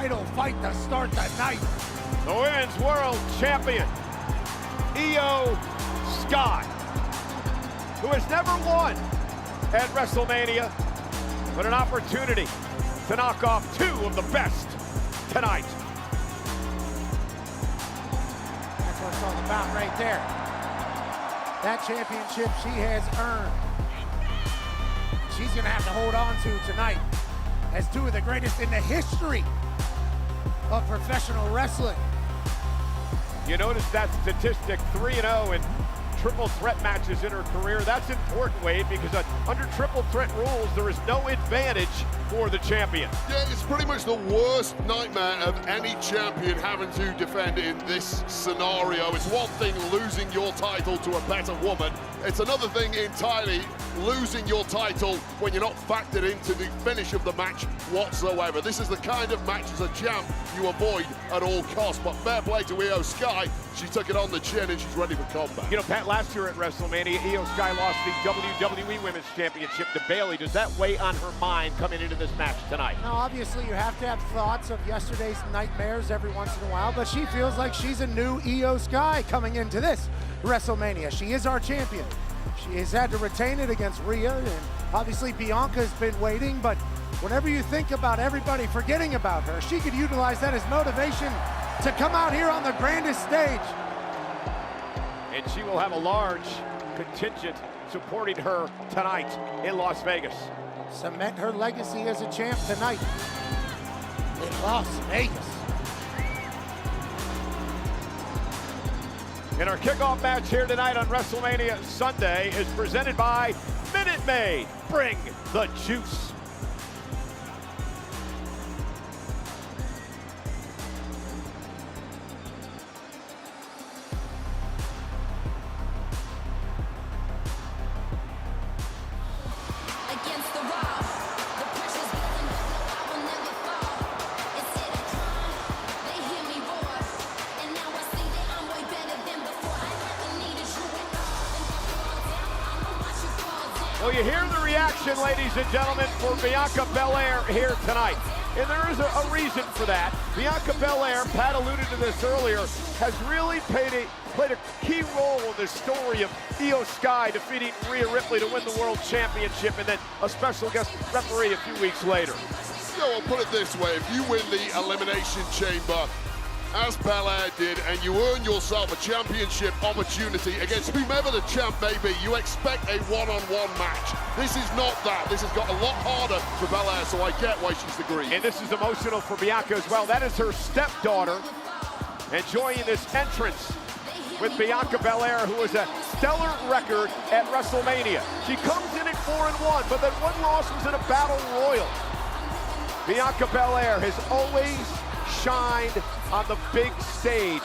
title fight to start the night. The Women's World Champion, Io Sky, who has never won at WrestleMania, but an opportunity to knock off two of the best tonight. That's what it's all about right there. That championship she has earned. She's gonna have to hold on to tonight as two of the greatest in the history of professional wrestling. You notice that statistic, 3-0 in triple threat matches in her career. That's important, Wade, because under triple threat rules, there is no advantage for the champion. Yeah, it's pretty much the worst nightmare of any champion having to defend in this scenario. It's one thing losing your title to a better woman. It's another thing entirely losing your title when you're not factored into the finish of the match whatsoever. This is the kind of match as a champ you avoid at all costs. But fair play to Io Sky. She took it on the chin and she's ready for combat. You know, Pat, last year at WrestleMania, Io Sky lost the WWE Women's Championship to Bayley. Does that weigh on her mind coming into this match tonight? Now, obviously, you have to have thoughts of yesterday's nightmares every once in a while, but she feels like she's a new Io Sky coming into this WrestleMania. She is our champion. She has had to retain it against Rhea, and obviously Bianca's been waiting, but whenever you think about everybody forgetting about her, she could utilize that as motivation to come out here on the grandest stage. And she will have a large contingent supporting her tonight in Las Vegas. Cement her legacy as a champ tonight in Las Vegas. And our kickoff match here tonight on WrestleMania Sunday is presented by Minute Maid. Bring the juice. Against the wall, the pressure's building, but no, I will never fall. It's hit and come, they hear me roar, and now I see that I'm way better than before. I never needed you at all, and if you fall down, I'ma watch you fall down. Well, you hear the reaction, ladies and gentlemen, for Bianca Belair here tonight. And there is a reason for that. Bianca Belair, Pat alluded to this earlier, has really played a key role in the story of Io Sky defeating Rhea Ripley to win the World Championship, and then a special guest referee a few weeks later. So I'll put it this way, if you win the Elimination Chamber, as Belair did, and you earn yourself a championship opportunity against whomever the champ may be, you expect a one-on-one match. This is not that. This has got a lot harder for Belair, so I get why she's agreed. And this is emotional for Bianca as well. That is her stepdaughter enjoying this entrance with Bianca Belair, who has a stellar record at WrestleMania. She comes in at 4-1, but then one loss was in a battle royal. Bianca Belair has always shined on the big stage.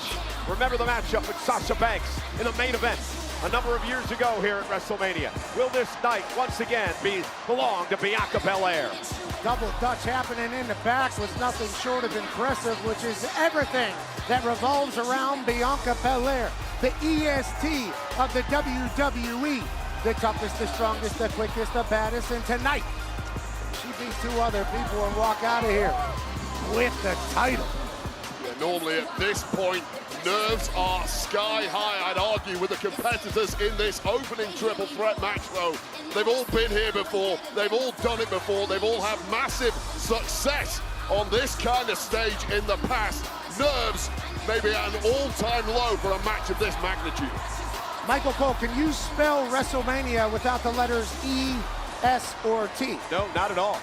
Remember the matchup with Sasha Banks in the main event a number of years ago here at WrestleMania. Will this night once again belong to Bianca Belair? Double Dutch happening in the back was nothing short of impressive, which is everything that revolves around Bianca Belair, the EST of the WWE. The toughest, the strongest, the quickest, the baddest, and tonight, she beats two other people and walk out of here with the title. Yeah, normally at this point, nerves are sky high, I'd argue, with the competitors in this opening triple threat match, though. They've all been here before, they've all done it before, they've all had massive success on this kind of stage in the past. Nerves maybe at an all-time low for a match of this magnitude. Michael Cole, can you spell WrestleMania without the letters E, S, or T? No, not at all.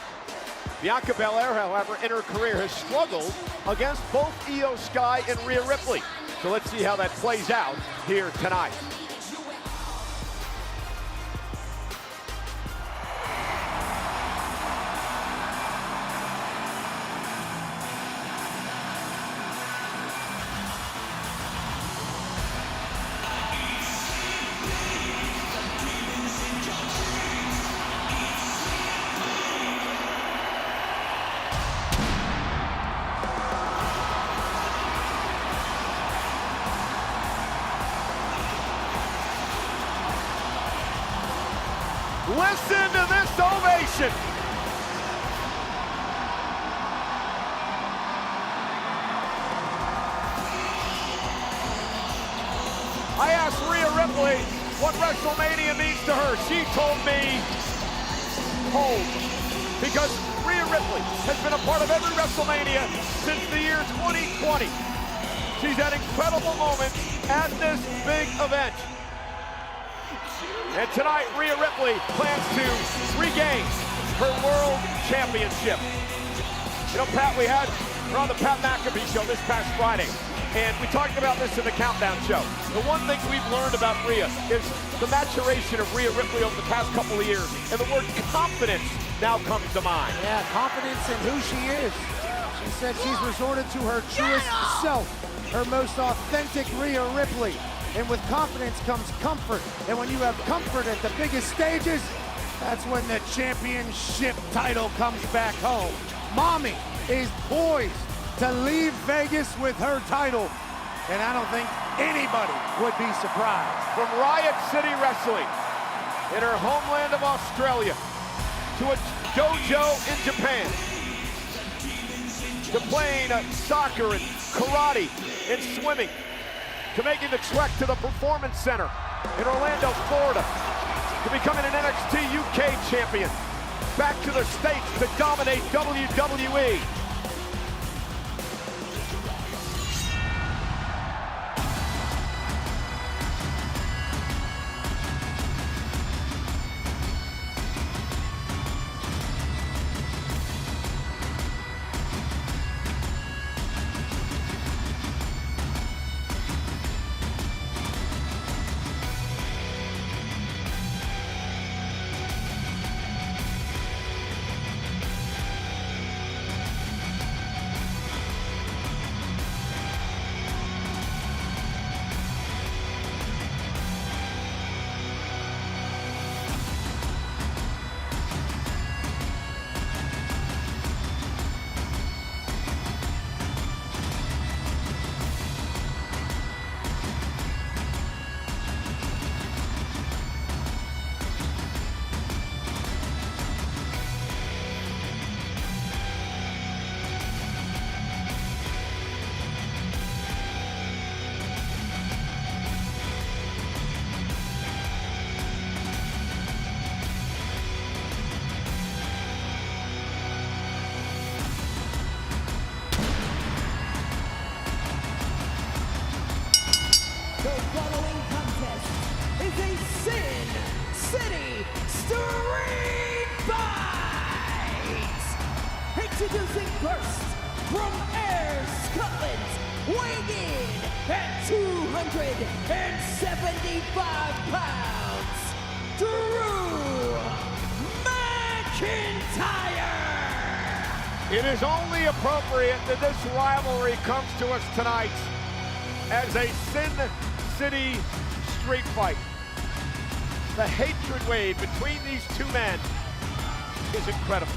Bianca Belair, however, in her career has struggled against both Io Sky and Rhea Ripley. So let's see how that plays out here tonight. Listen to this ovation. asked Rhea Ripley what WrestleMania means to her, she told me home. Because Rhea Ripley has been a part of every WrestleMania since the year 2020. She's had incredible moments at this big event. And tonight, Rhea Ripley plans to regain her world championship. You know, Pat, we had her on the Pat McAfee show this past Friday, and we talked about this in the Countdown show. The one thing we've learned about Rhea is the maturation of Rhea Ripley over the past couple of years, and the word confidence now comes to mind. Yeah, confidence in who she is. She said she's resorted to her truest self, her most authentic Rhea Ripley. And with confidence comes comfort. And when you have comfort at the biggest stages, that's when the championship title comes back home. Mommy is poised to leave Vegas with her title. And I don't think anybody would be surprised. From Riot City Wrestling in her homeland of Australia to a dojo in Japan to playing soccer and karate and swimming to making the trek to the Performance Center in Orlando, Florida to becoming an NXT UK champion, back to the States to dominate WWE. The following contest is a Sin City Street Fight! Introducing first, from Ayr, Scotland, weighing in at 275 pounds, Drew McIntyre! It is only appropriate that this rivalry comes to us tonight as a Sin City street fight. The hatred wave between these two men is incredible.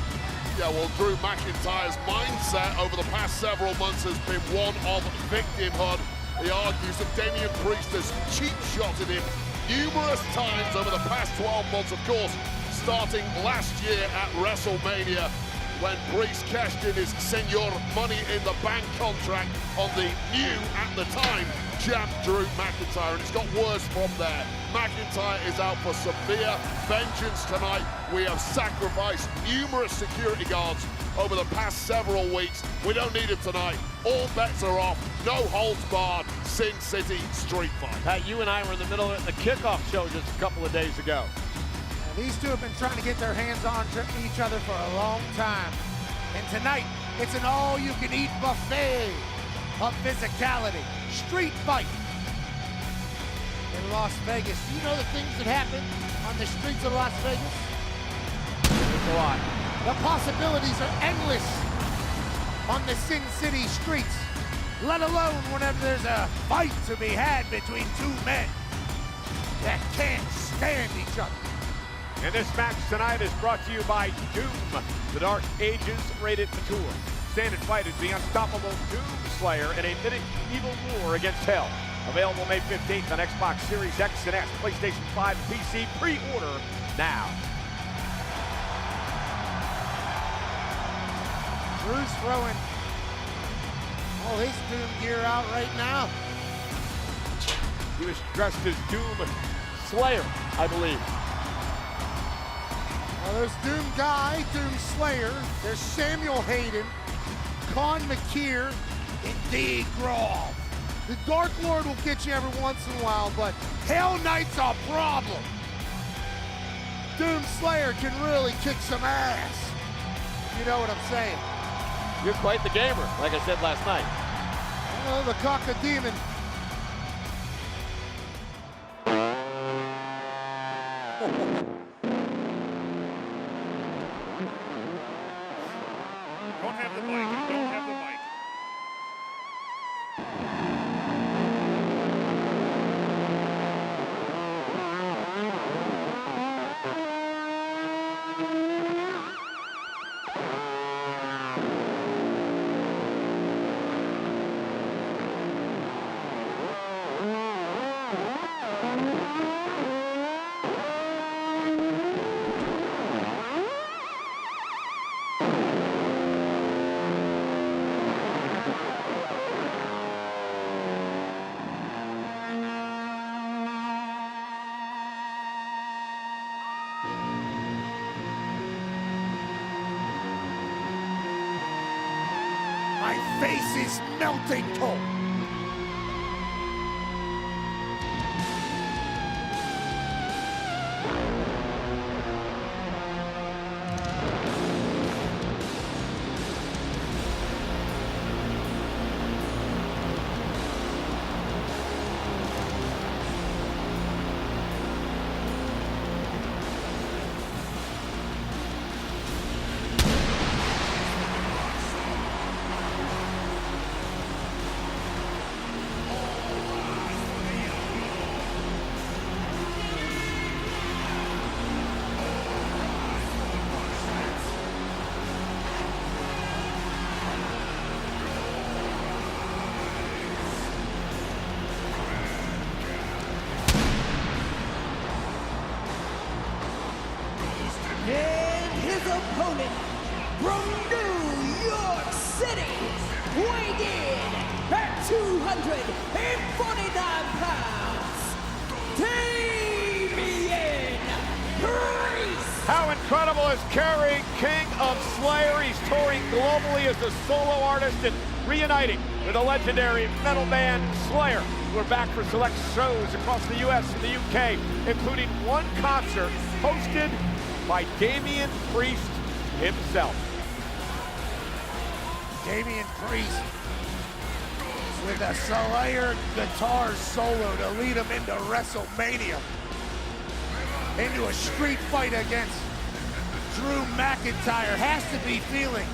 Yeah, well, Drew McIntyre's mindset over the past several months has been one of victimhood. He argues that Damian Priest has cheap-shotted him numerous times over the past 12 months, of course, starting last year at WrestleMania, when Priest cashed in his Senior Money in the Bank contract on the new, at the time, champ Drew McIntyre, and it's got worse from there. McIntyre is out for severe vengeance tonight. We have sacrificed numerous security guards over the past several weeks. We don't need it tonight. All bets are off. No holds barred. Sin City street fight. Pat, you and I were in the middle of it in the kickoff show just a couple of days ago. These two have been trying to get their hands on each other for a long time. And tonight, it's an all-you-can-eat buffet of physicality. Street fight in Las Vegas. Do you know the things that happen on the streets of Las Vegas? There's a lot. The possibilities are endless on the Sin City streets, let alone whenever there's a fight to be had between two men that can't stand each other. And this match tonight is brought to you by Doom, the Dark Ages rated mature. Stand and fight as the unstoppable Doom Slayer in a medieval war against hell. Available May 15th on Xbox Series X and S, PlayStation 5, and PC. Pre-order now. Drew's throwing all his Doom gear out right now. He was dressed as Doom Slayer, I believe. Well, there's Doom Guy, Doom Slayer. There's Samuel Hayden, Con McKeer, and Dave Grohl. The Dark Lord will get you every once in a while, but Hell Knight's a problem. Doom Slayer can really kick some ass. You know what I'm saying? You're quite the gamer, like I said last night. Oh, the Cock-a-Demon. Don't have the mic. Don't have the mic. My face is melting cold. And his opponent from New York City, weighing in at 249 pounds, Damian Priest. How incredible is Kerry, King of Slayer? He's touring globally as a solo artist and reuniting with the legendary metal band Slayer. We're back for select shows across the U.S. and the U.K., including one concert hosted by Damian Priest himself. Damian Priest with a Slayer guitar solo to lead him into WrestleMania. Into a street fight against Drew McIntyre. Has to be feeling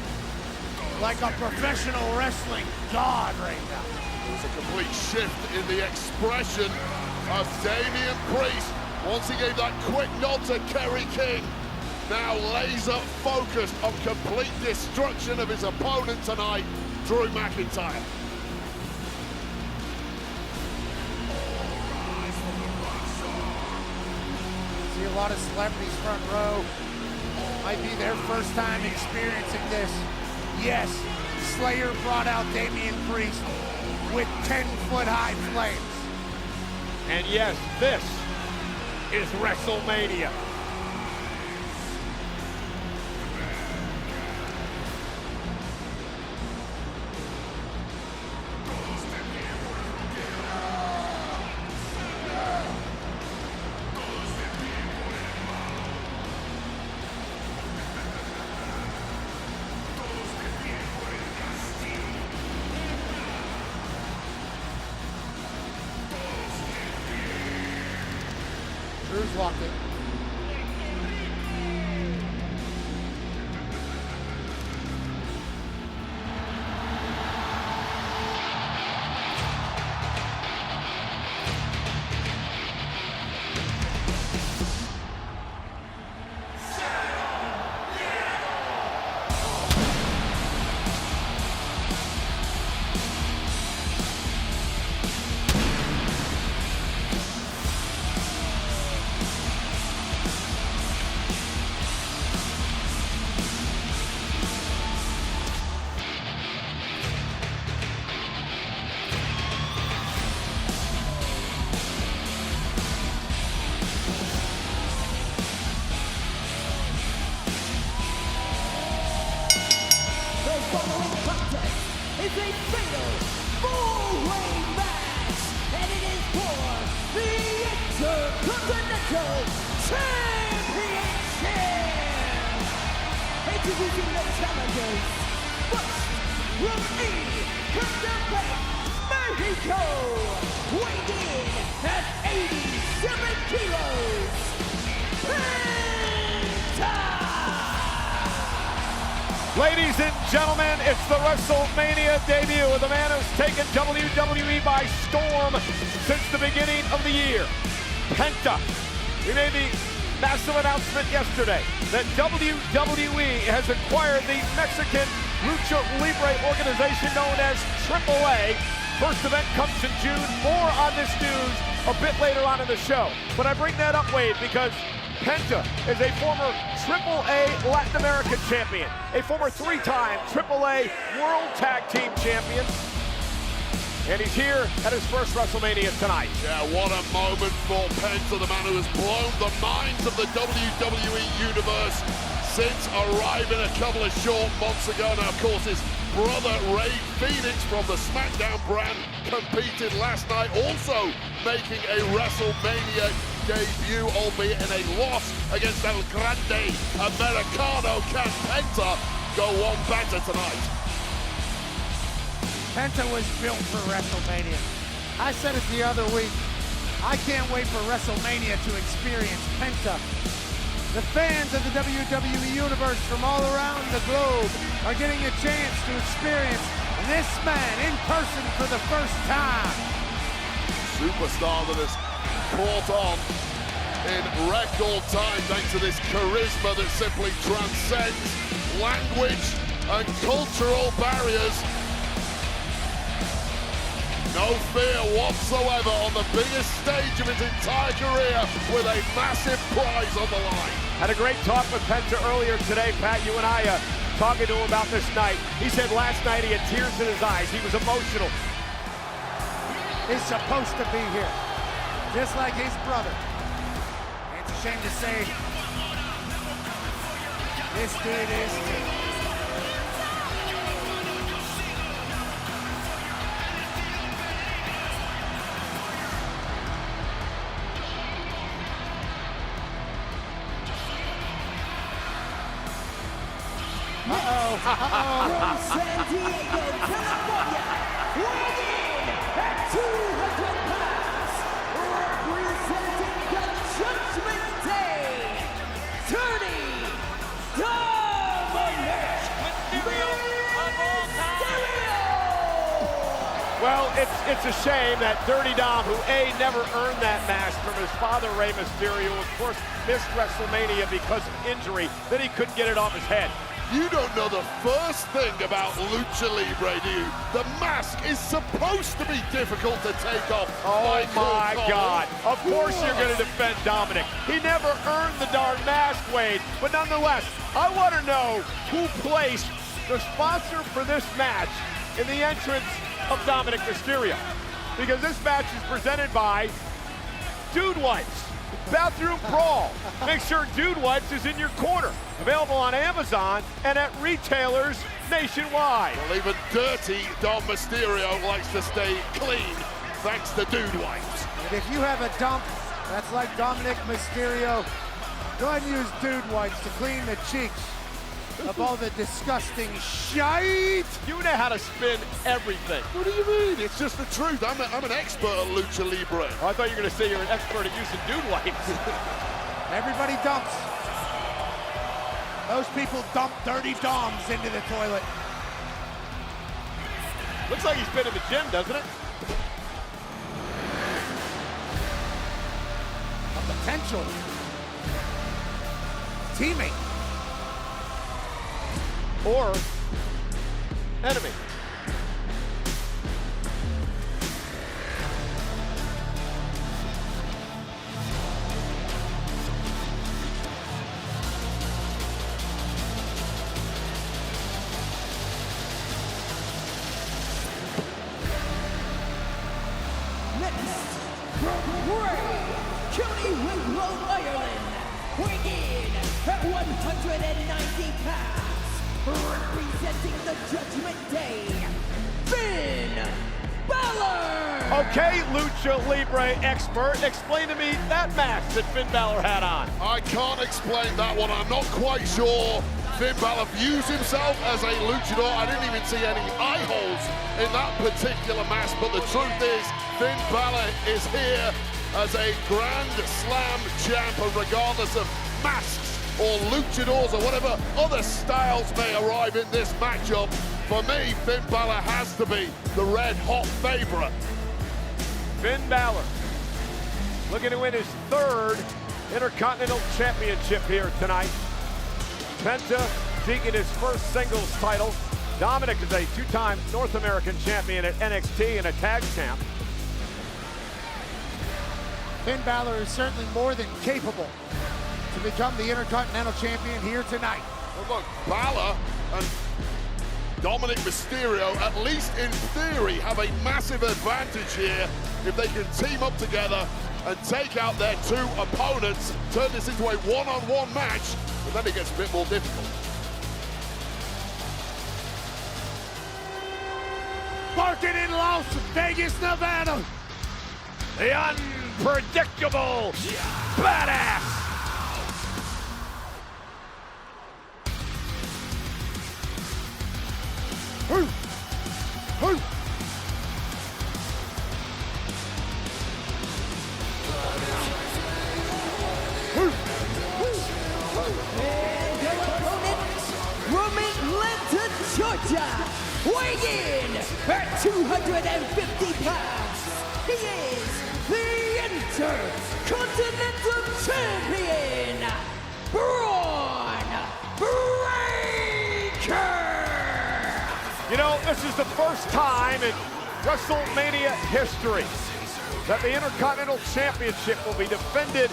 like a professional wrestling god right now. There's a complete shift in the expression of Damian Priest. Once he gave that quick nod to Kerry King, now laser focused on complete destruction of his opponent tonight, Drew McIntyre. See a lot of celebrities front row. Might be their first time experiencing this. Yes, Slayer brought out Damian Priest with 10-foot-high flames. And yes, this is WrestleMania. Drew's locked in. following contest is a fatal four-way match, and it is for the Intercontinental Championship. Introducing the challengers. First, from Ecatepec, Mexico, weighing in at 87 kilos, Penta! Ladies and gentlemen, it's the WrestleMania debut of the man who's taken WWE by storm since the beginning of the year, Penta. We made the massive announcement yesterday that WWE has acquired the Mexican Lucha Libre organization known as AAA. First event comes in June. More on this news a bit later on in the show. But I bring that up, Wade, because Penta is a former AAA Latin American champion, a former three-time AAA World Tag Team champion, and he's here at his first WrestleMania tonight. Yeah, what a moment for Penta, the man who has blown the minds of the WWE Universe since arriving a couple of short months ago. Now, of course, his brother Rey Fenix from the SmackDown brand competed last night, also making a WrestleMania debut, albeit in a loss against El Grande Americano. Can Penta go one better tonight? Penta was built for WrestleMania. I said it the other week. I can't wait for WrestleMania to experience Penta. The fans of the WWE Universe from all around the globe are getting a chance to experience this man in person for the first time. Superstar that has caught on in record time thanks to this charisma that simply transcends language and cultural barriers. No fear whatsoever on the biggest stage of his entire career with a massive prize on the line. Had a great talk with Penta earlier today, Pat. You and I talking to him about this night. He said last night he had tears in his eyes. He was emotional. He's supposed to be here, just like his brother. It's a shame to say this dude is too. From San Diego, California, weighing in at 200 pounds, representing the Judgment Day, Dirty Dominic Mysterio! Well, it's a shame that Dirty Dom, who never earned that mask from his father, Rey Mysterio, of course, missed WrestleMania because of injury, then he couldn't get it off his head. You don't know the first thing about Lucha Libre, do you? The mask is supposed to be difficult to take off. Oh my Cole. God. Of course you're going to defend Dominic. He never earned the darn mask, Wade. But nonetheless, I want to know who placed the sponsor for this match in the entrance of Dominic Mysterio. Because this match is presented by Dude Wipes. Bathroom Brawl. Make sure Dude Wipes is in your corner. Available on Amazon and at retailers nationwide. Well, even dirty Dom Mysterio likes to stay clean thanks to Dude Wipes. And if you have a dump that's like Dominic Mysterio, go ahead and use Dude Wipes to clean the cheeks of all the disgusting shite. You know how to spin everything. What do you mean? It's just the truth. I'm an expert at Lucha Libre. Oh, I thought you were going to say you're an expert at using Dude Wipes. Everybody dumps. Those people dump dirty doms into the toilet. Looks like he's been in the gym, doesn't it? A potential teammate. Or enemy. Next, from Bray, County Wicklow, Ireland, weighing in at 190 pounds, representing representing the Judgment Day, Finn Balor! Okay, Lucha Libre expert, explain to me that mask that Finn Balor had on. I can't explain that one. I'm not quite sure Finn Balor views himself as a luchador. I didn't even see any eye holes in that particular mask, but the truth is, Finn Balor is here as a Grand Slam champ, and regardless of masks or luchadors or whatever other styles may arrive in this matchup, for me, Finn Balor has to be the red-hot favorite. Finn Balor looking to win his third Intercontinental Championship here tonight. Penta seeking his first singles title. Dominic is a two-time North American champion at NXT and a tag champ. Finn Balor is certainly more than capable to become the Intercontinental Champion here tonight. Well, look, Balor and Dominic Mysterio, at least in theory, have a massive advantage here if they can team up together and take out their two opponents, turn this into a one-on-one match, and then it gets a bit more difficult. Barking in Las Vegas, Nevada, the unpredictable badass. Who? And your opponent from Atlanta, Georgia, weighing in at 250 pounds, he is the Intercontinental Champion, Braun Breaker! You know, this is the first time in WrestleMania history that the Intercontinental Championship will be defended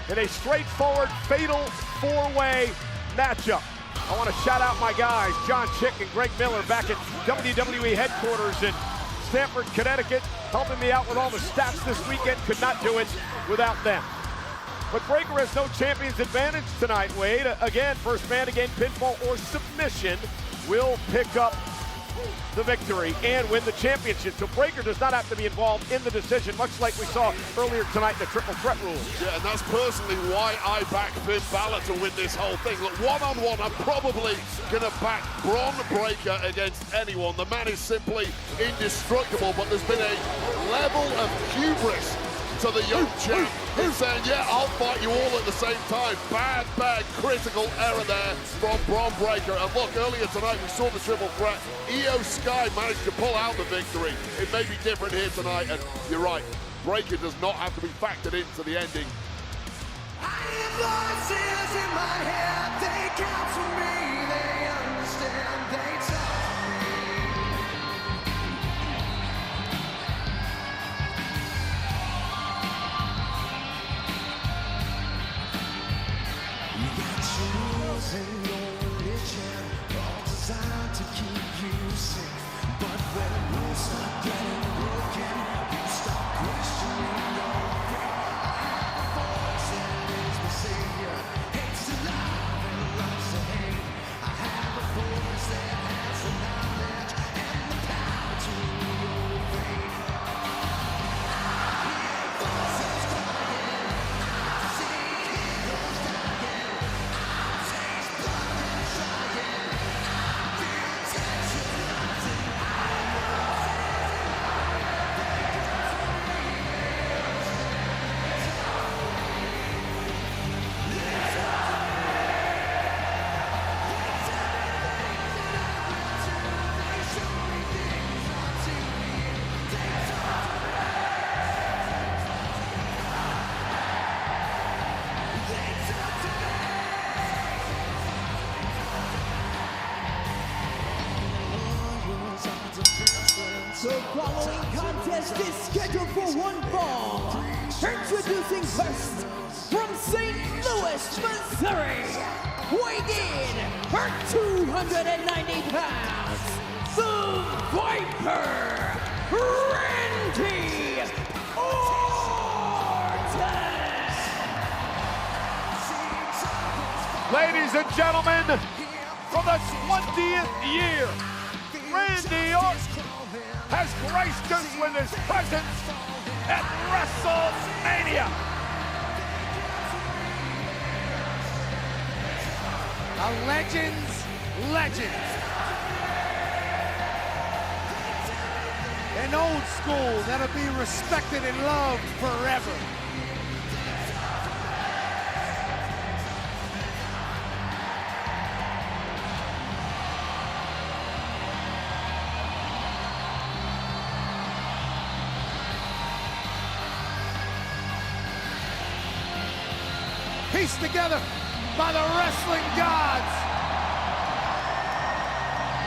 in a straightforward, fatal four-way matchup. I want to shout out my guys, John Chick and Greg Miller, back at WWE headquarters in Stamford, Connecticut, helping me out with all the stats this weekend. Could not do it without them. But Breaker has no champion's advantage tonight, Wade. Again, first man to gain pinfall or submission will pick up the victory and win the championship. So Breaker does not have to be involved in the decision, much like we saw earlier tonight in the triple threat rules. Yeah, and that's personally why I back Finn Balor to win this whole thing. Look, one-on-one, I'm probably going to back Braun Breaker against anyone. The man is simply indestructible, but there's been a level of hubris to the young champ in saying, yeah, I'll fight you all at the same time. Bad critical error there from Braun Breaker. And look, earlier tonight we saw the triple threat. Io Sky managed to pull out the victory. It may be different here tonight, and you're right, Breaker does not have to be factored into the ending. I have voices in my head, they count for me, they understand, they talk to me. You got tools in your religion, all designed to keep you safe. But when rules start getting broken, you start questioning your faith. I have a voice that is the savior, hates to love and loves to hate. I have a voice that has the knowledge and the power to your faith. I hear voices crying, I see heroes dying, I taste blood and trying, I feel tension rising. I The following contest is scheduled for one fall. Introducing first, from St. Louis, Missouri, weighing in at 290 pounds, the Viper, Randy Orton. Ladies and gentlemen, from For the 20th year, Randy Orton has graced us with his presence at WrestleMania. A legend's legend. An old school that'll be respected and loved forever. Pieced together by the wrestling gods.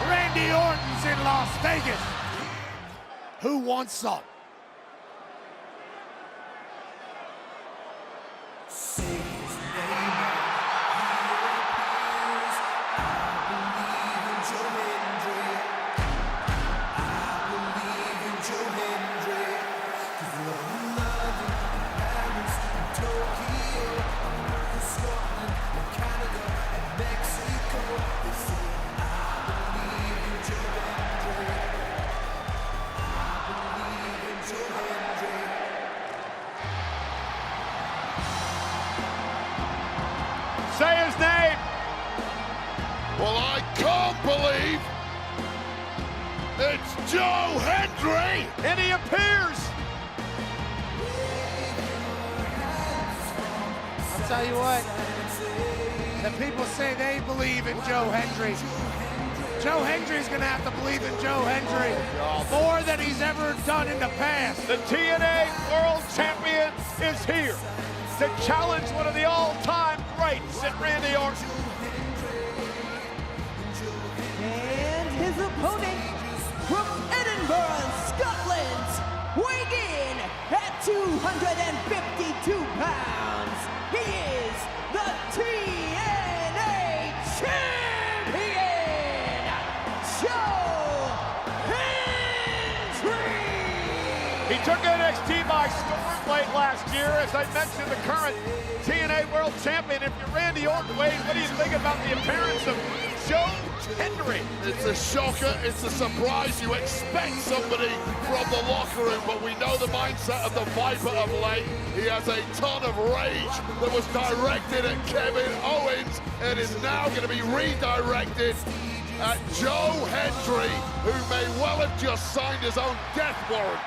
Randy Orton's in Las Vegas. Who wants some? Say his name. Well, I can't believe it's Joe Hendry. And he appears. I'll tell you what, the people say they believe in Joe Hendry. Joe Hendry's gonna have to believe in Joe Hendry more than he's ever done in the past. The TNA World Champion is here to challenge one of the all-time greats at Randy Orton. And his opponent from Edinburgh, Scotland, weighing in at 252 pounds, he is the TNA Champion, Joe Hendry! He took NXT by storm late last year. As I mentioned, the current TNA World Champion. If you're Randy Orton, Wade, what do you think about the appearance of Joe Hendry? It's a shocker, it's a surprise. You expect somebody from the locker room, but we know the mindset of the Viper of late. He has a ton of rage that was directed at Kevin Owens and is now going to be redirected at Joe Hendry, who may well have just signed his own death warrant.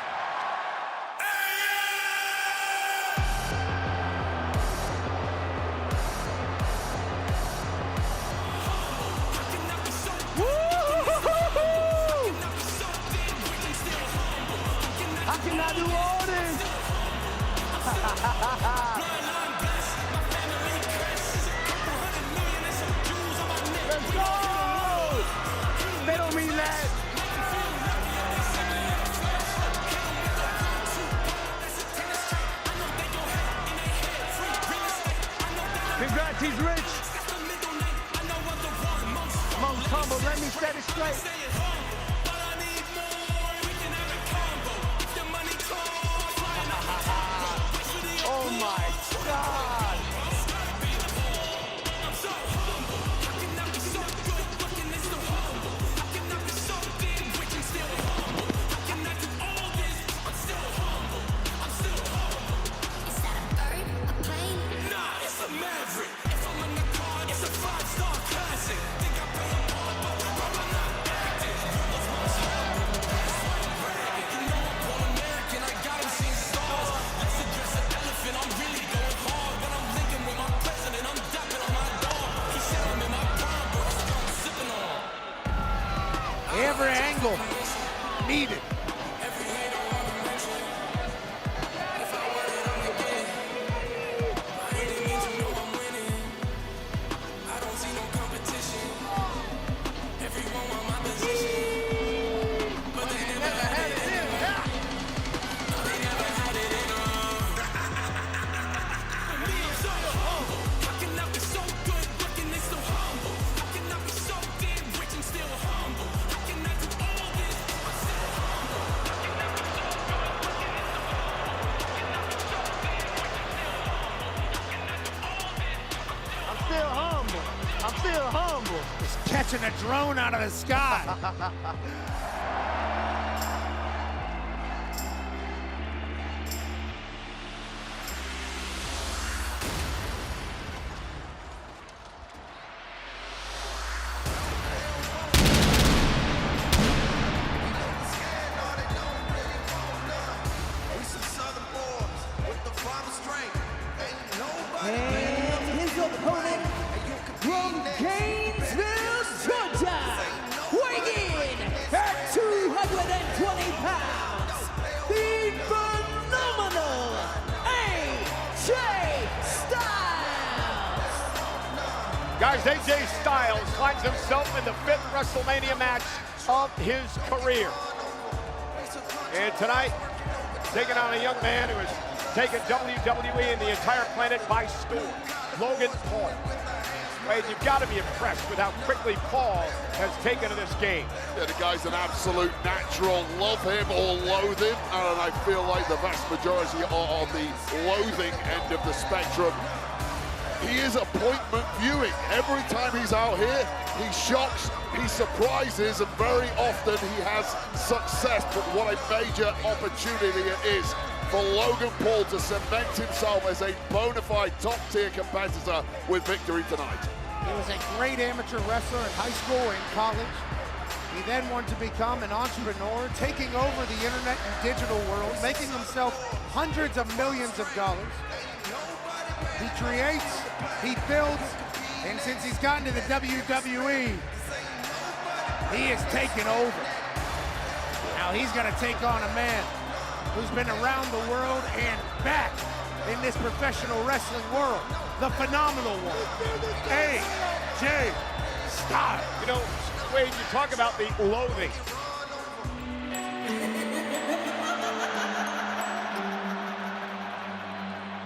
How can I do all this? Let's go! They don't mean that. Congrats, he's rich. Most humble, let me set it straight. Oh my God! Every angle needed. watching a drone out of the sky. And his opponent from Gainesville, Georgia, weighing in at 220 pounds, the phenomenal AJ Styles. Guys, AJ Styles finds himself in the 5th WrestleMania match of his career. And tonight, taking on a young man who has taken WWE and the entire planet by storm, Logan Paul. Wade, you've got to be impressed with how quickly Paul has taken to this game. Yeah, the guy's an absolute natural. Love him or loathe him. And I feel like the vast majority are on the loathing end of the spectrum. He is appointment viewing. Every time he's out here, he shocks, he surprises, and very often he has success. But what a major opportunity it is for Logan Paul to cement himself as a bona fide top-tier competitor with victory tonight. He was a great amateur wrestler in high school or in college. He then wanted to become an entrepreneur, taking over the internet and digital world, making himself hundreds of millions of dollars. He creates, he builds, and since he's gotten to the WWE, he has taken over. Now he's gonna take on a man who's been around the world and back in this professional wrestling world, the phenomenal one, AJ Styles. You know, Wade, you talk about the loathing.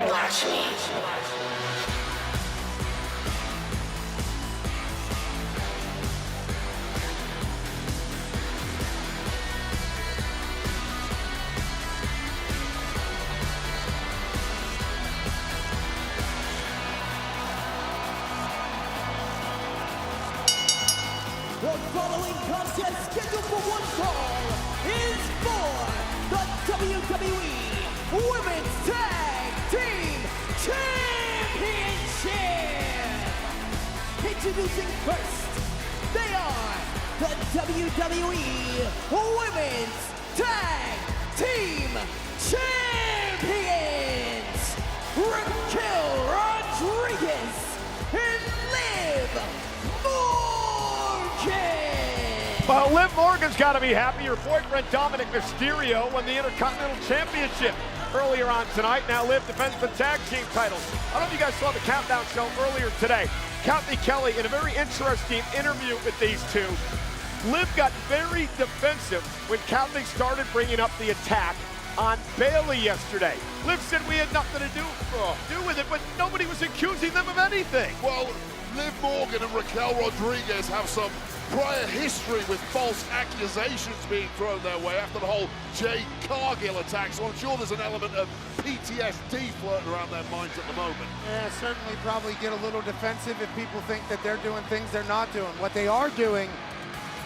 Watch me. The following contest scheduled for one fall is for the WWE Women's Tag Team Championship. Introducing first, they are the WWE Women's Tag Team Champions, Raquel Rodriguez and Liv Morgan. Well, Liv Morgan's got to be happy. Her boyfriend Dominic Mysterio won the Intercontinental Championship earlier on tonight. Now Liv defends the tag team titles. I don't know if you guys saw the Countdown show earlier today. Courtney Kelly in a very interesting interview with these two. Liv got very defensive when Courtney started bringing up the attack on Bayley yesterday. Liv said we had nothing to do with it, but nobody was accusing them of anything. Well, Liv Morgan and Raquel Rodriguez have some prior history with false accusations being thrown their way after the whole Jade Cargill attack, so I'm sure there's an element of PTSD floating around their minds at the moment. Yeah, certainly probably get a little defensive if people think that they're doing things they're not doing. What they are doing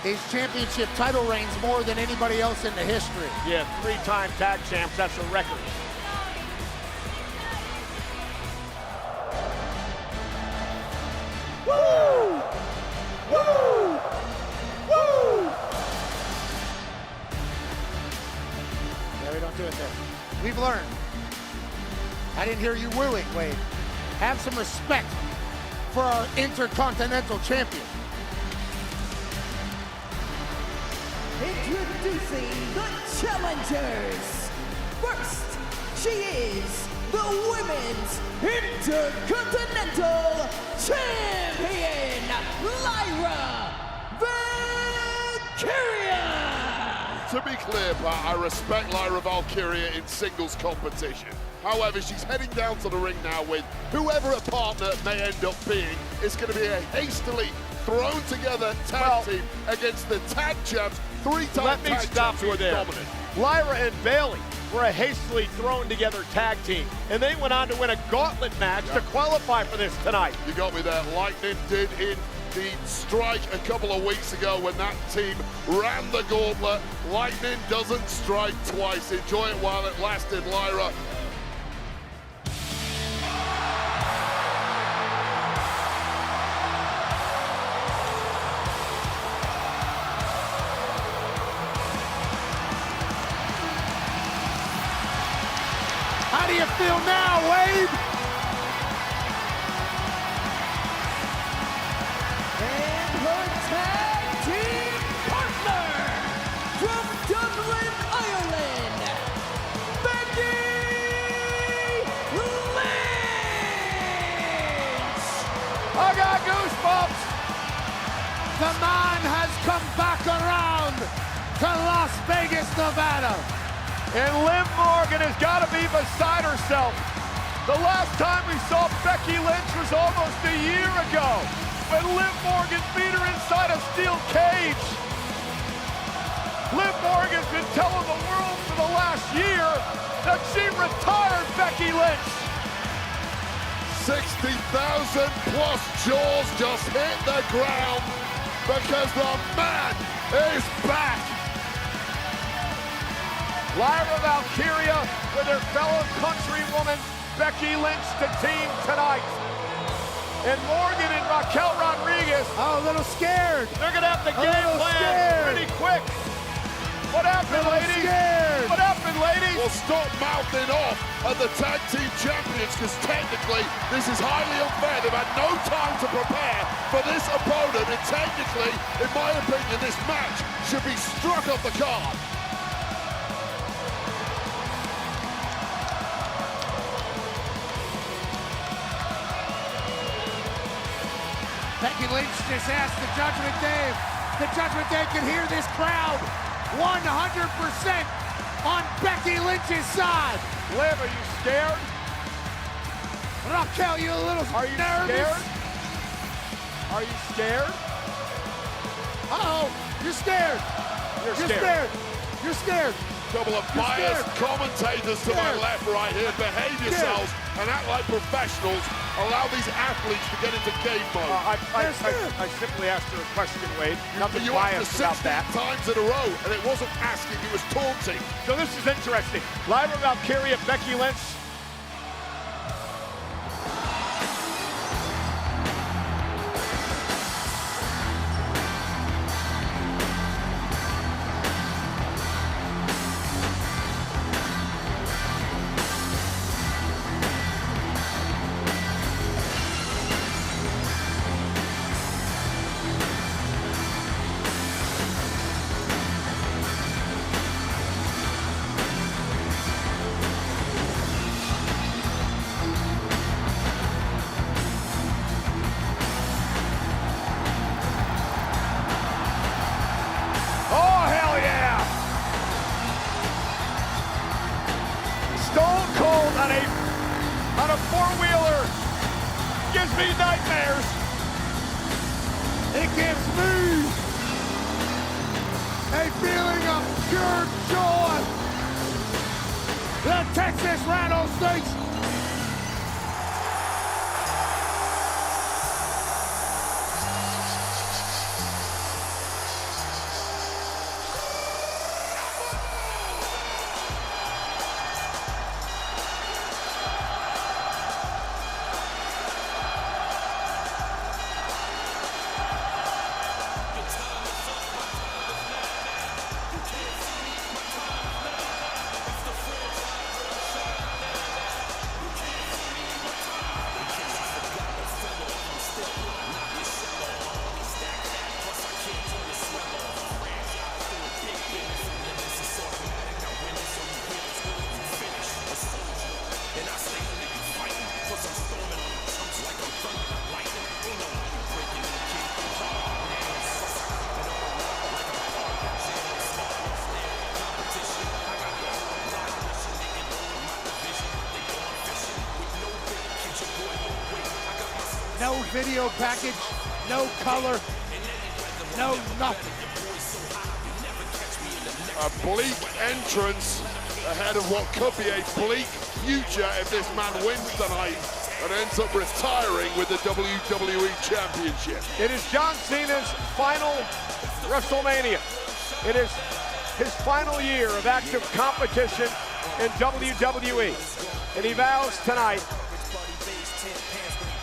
is championship title reigns more than anybody else in the history. Yeah, 3-time tag champs, that's a record. Woo! Woo! Woo! Yeah, we don't do it there. We've learned. I didn't hear you wooing, Wade. Have some respect for our Intercontinental Champion. Introducing the challengers. First, she is the Women's Intercontinental Champion, Lyra Valkyria. To be clear, Pat, I respect Lyra Valkyria in singles competition. However, she's heading down to the ring now with whoever a partner may end up being. It's going to be a hastily thrown together tag team against the tag champs, 3-time Let me tag stop you champion there. Dominant. Lyra and Bayley were a hastily thrown together tag team, and they went on to win a gauntlet match to qualify for this tonight. You got me there. Lightning did the strike a couple of weeks ago when that team ran the gauntlet. Lightning doesn't strike twice. Enjoy it while it lasted, Lyra. How do you feel now, Wade? And her tag team partner from Dublin, Ireland, Becky Lynch! I got goosebumps. The man has come back around to Las Vegas, Nevada. And Liv Morgan has got to be beside herself. The last time we saw Becky Lynch was almost a year ago, when Liv Morgan beat her inside a steel cage. Liv Morgan's been telling the world for the last year that she retired Becky Lynch. 60,000 plus jaws just hit the ground because the man is back. Lyra Valkyria with her fellow countrywoman Becky Lynch to team tonight. And Morgan and Raquel Rodriguez, Oh, a little scared. they're gonna have to game little plan scared. pretty quick. What happened, ladies? Scared. What happened, ladies? Well, stop mouthing off at the tag team champions, because technically this is highly unfair. They've had no time to prepare for this opponent, and technically, in my opinion, this match should be struck off the card. Becky Lynch just asked the Judgment Day. The Judgment Day can hear this crowd 100% on Becky Lynch's side. Liv, are you scared? Raquel, you a little Are you nervous? scared? Are you scared? Uh-oh, you're scared. You're You're scared. scared. You're scared. Couple of You're biased scared. commentators to my Scared. left, right here. Behave yourselves and act like professionals. Allow these athletes to get into game mode. I simply asked her a question, Wade. Nothing You asked biased the about 16 that. times in a row, and it wasn't asking, it was taunting. So this is interesting. Lyra Valkyria, Becky Lynch. Oh, hell yeah! Stone Cold on a four-wheeler gives me nightmares. It gives me a feeling of pure joy. The Texas Rattlesnakes. No video package, no color, no nothing. A bleak entrance ahead of what could be a bleak future if this man wins tonight. and ends up retiring with the WWE Championship. It is John Cena's final WrestleMania. It is his final year of active competition in WWE. And he vows tonight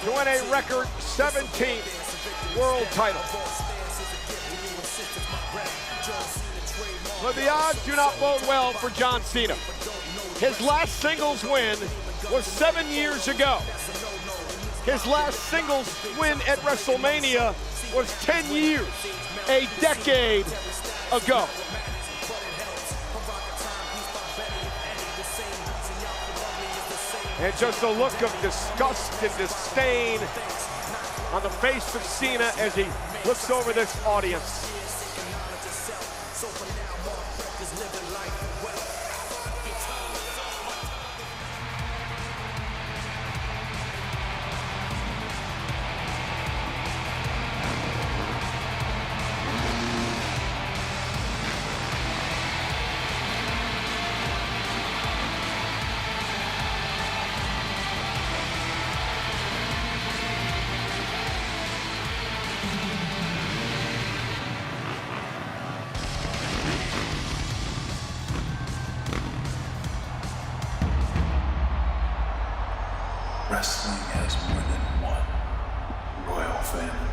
to win a record 17th world title. But the odds do not bode well for John Cena. His last singles win was 7 years ago. His last singles win at WrestleMania was 10 years, a decade ago. And just a look of disgust and disdain on the face of Cena as he looks over this audience. Wrestling has more than one royal family.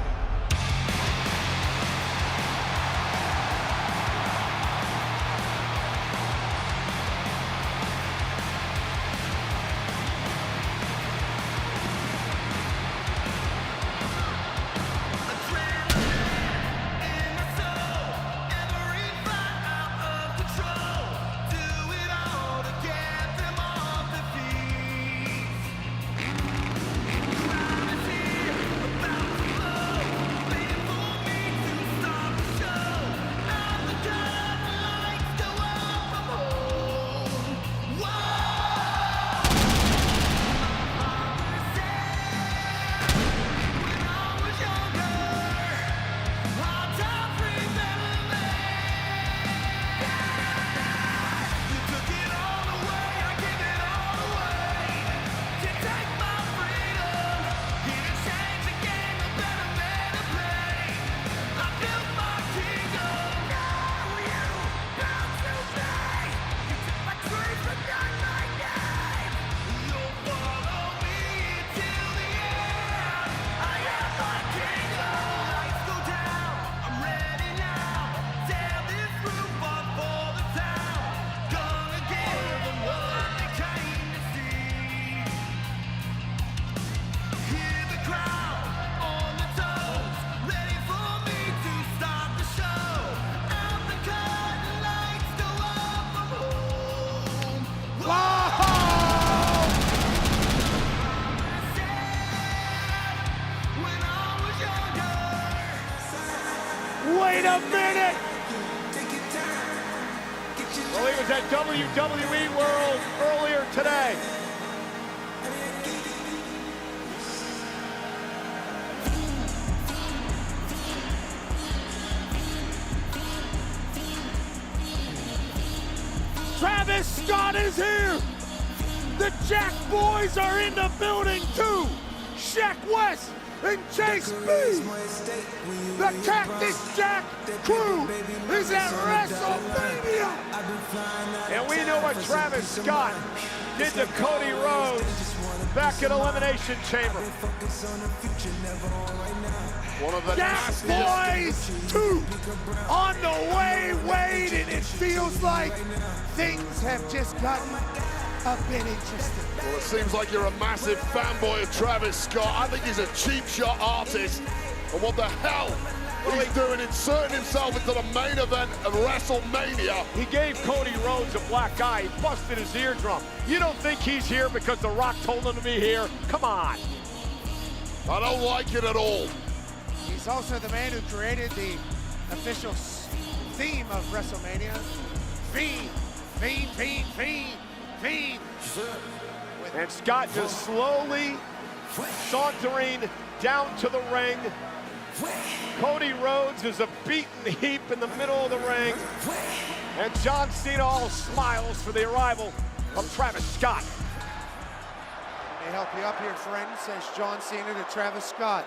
Wait a minute! Well, he was at WWE World earlier today. Travis Scott is here! The Jack boys are in the building too! Shaq West and Chase B! The Cactus Jack crew is at WrestleMania! And we know what Travis Scott did to Cody Rhodes back at Elimination Chamber. One of the Jack Boys 2 on the way, Wade, and it feels like things have just gotten a bit interesting. Well, it seems like you're a massive fanboy of Travis Scott. I think he's a cheap shot artist. And what the hell he's doing, inserting himself into the main event of WrestleMania. He gave Cody Rhodes a black eye. He busted his eardrum. You don't think he's here because The Rock told him to be here? Come on. I don't like it at all. He's also the man who created the official theme of WrestleMania. Fiend, Fiend, Fiend, Fiend, Fiend. And Scott just slowly sauntering down to the ring. Cody Rhodes is a beaten heap in the middle of the ring. And John Cena all smiles for the arrival of Travis Scott. Let me help you up here, friend, says John Cena to Travis Scott.